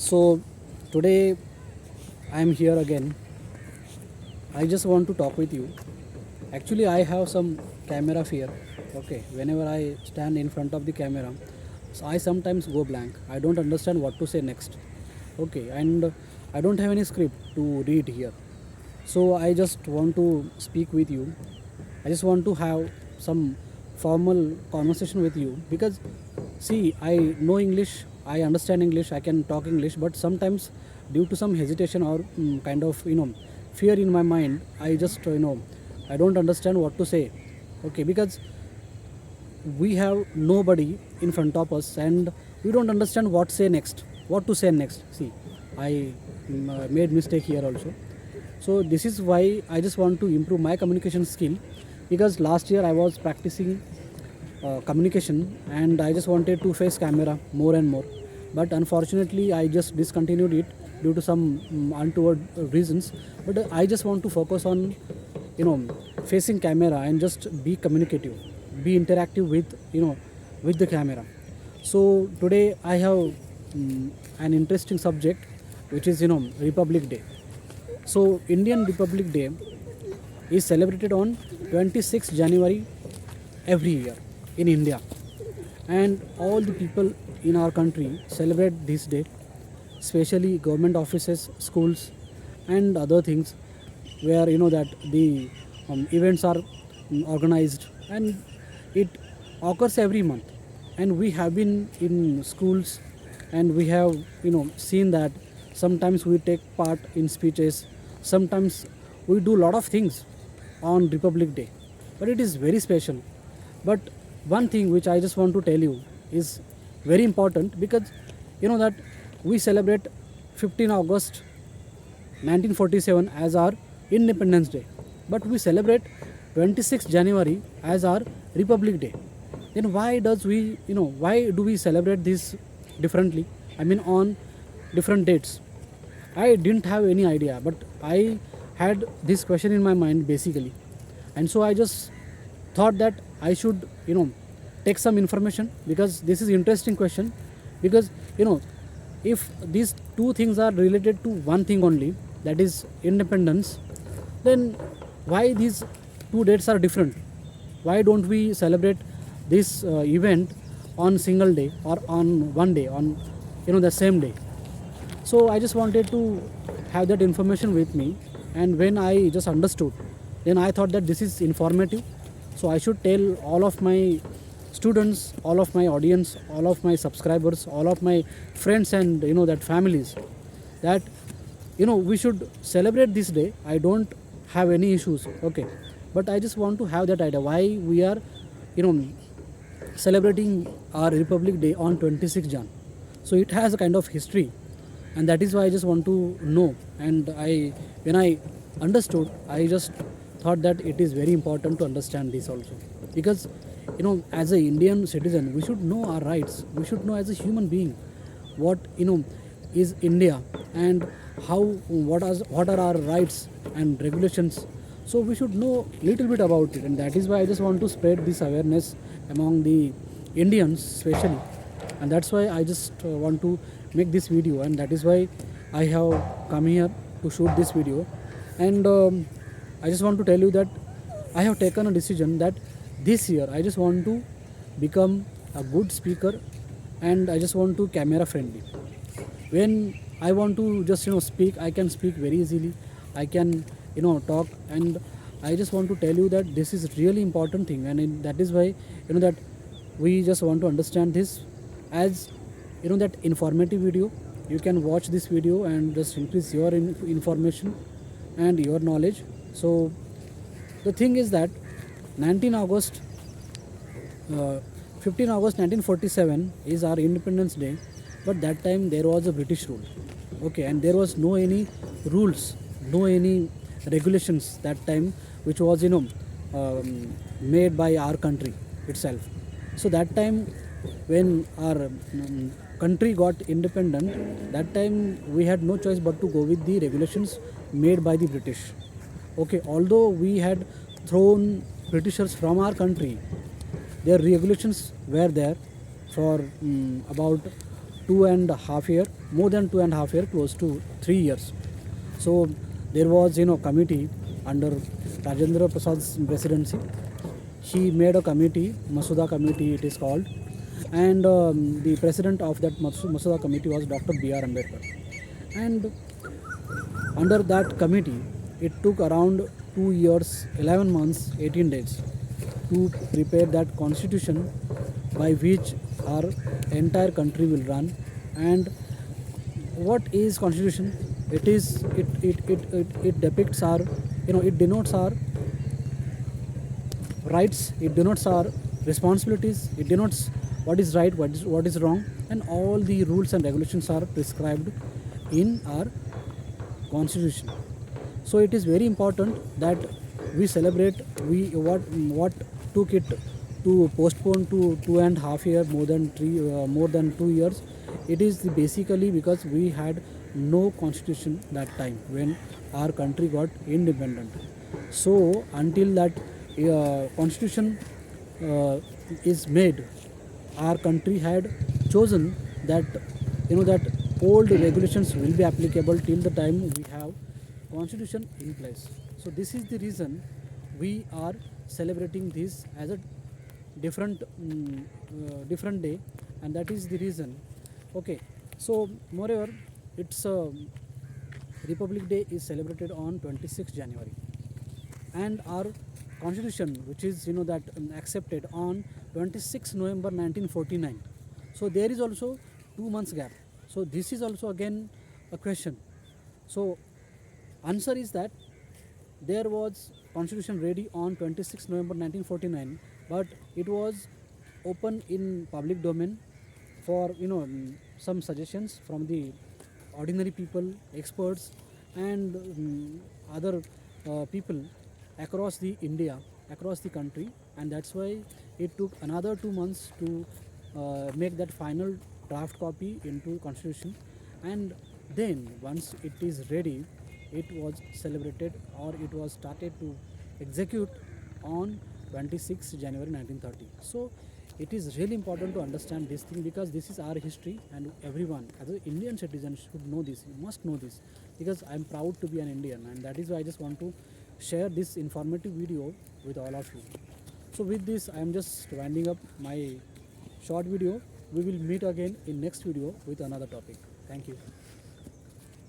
So today I am here again. I just want to talk with you. Actually, I have some camera fear. Okay, whenever I stand in front of the camera, so I sometimes go blank. I don't understand what to say next. Okay, and I don't have any script to read here. So I just want to speak with you. I just want to have some formal conversation with you because see, I know English, I understand English, I can talk English, but sometimes due to some hesitation or kind of fear in my mind, I just I don't understand what to say. Okay, because we have nobody in front of us and we don't understand what to say next. See, I made mistake here also. So this is why I just want to improve my communication skill because last year I was practicing communication and I just wanted to face camera more and more, but unfortunately I just discontinued it due to some untoward reasons. But I just want to focus on you know facing camera and just be communicative, be interactive with with the camera. So today I have an interesting subject, which is Republic Day. So Indian Republic Day is celebrated on 26th January every year in India, and all the people in our country celebrate this day, especially government offices, schools, and other things where that the events are organized, and it occurs every month. And we have been in schools and we have seen that sometimes we take part in speeches, sometimes we do a lot of things on Republic Day, but it is very special. But one thing which I just want to tell you is very important because that we celebrate 15 August 1947 as our Independence Day, but we celebrate 26th January as our Republic Day. Then why does why do we celebrate this differently? I mean, on different dates. I didn't have any idea, but I had this question in my mind basically, and so I just thought that I should take some information because this is interesting question. Because if these two things are related to one thing only, that is independence, then why these two dates are different? Why don't we celebrate this event on single day or on one day, on the same day? So I just wanted to have that information with me, and when I just understood, then I thought that this is informative, so I should tell all of my students, all of my audience, all of my subscribers, all of my friends, and that families, that we should celebrate this day. I don't have any issues, okay, but I just want to have that idea why we are you know celebrating our Republic Day on 26 Jan. So it has a kind of history, and that is why I just want to know. And when I understood, I just thought that it is very important to understand this also, because as a Indian citizen, we should know our rights. We should know as a human being what is India, and how what are our rights and regulations. So we should know little bit about it, and that is why I just want to spread this awareness among the Indians especially. And that's why I just want to make this video, and that is why I have come here to shoot this video. And I just want to tell you that I have taken a decision that this year I just want to become a good speaker, and I just want to camera friendly. When I want to just speak, I can speak very easily, I can talk. And I just want to tell you that this is really important thing, and that is why that we just want to understand this as that informative video. You can watch this video and just increase your information and your knowledge. So the thing is that 19 August 15 August 1947 is our Independence Day, but that time there was a British rule, okay, and there was no any rules, no any regulations that time, which was made by our country itself. So that time when our country got independent, that time we had no choice but to go with the regulations made by the British. Okay, although we had thrown Britishers from our country, their regulations were there for about 2.5 year, more than 2.5 year, close to 3 years. So there was committee under Rajendra Prasad's presidency. He made a committee, Masuda committee it is called, and the president of that Masuda committee was Dr. B.R. Ambedkar. And under that committee, it took around 2 years, 11 months, 18 days to prepare that constitution by which our entire country will run. And what is constitution? It depicts our, it denotes our rights, it denotes our responsibilities, it denotes what is right, what is wrong, and all the rules and regulations are prescribed in our constitution. So it is very important that we celebrate we what took it to postpone to 2.5 year, more than 2 years. It is basically because we had no constitution that time when our country got independent. So until that constitution is made, our country had chosen that that old regulations will be applicable till the time we have constitution in place. So this is the reason we are celebrating this as a different day, and that is the reason. Okay, so moreover, it's Republic Day is celebrated on 26th January, and our constitution, which is that accepted on 26 November 1949. So there is also 2 months gap. So this is also again a question. So answer is that there was constitution ready on 26 November 1949, but it was open in public domain for some suggestions from the ordinary people, experts, and other people across the India, across the country, and that's why it took another 2 months to make that final draft copy into constitution. And then once it is ready, it was celebrated, or it was started to execute on 26 January 1930. So it is really important to understand this thing, because this is our history, and everyone as an Indian citizen should know this. You must know this, because I am proud to be an Indian, and that is why I just want to share this informative video with all of you. So with this, I am just winding up my short video. We will meet again in next video with another topic. Thank you.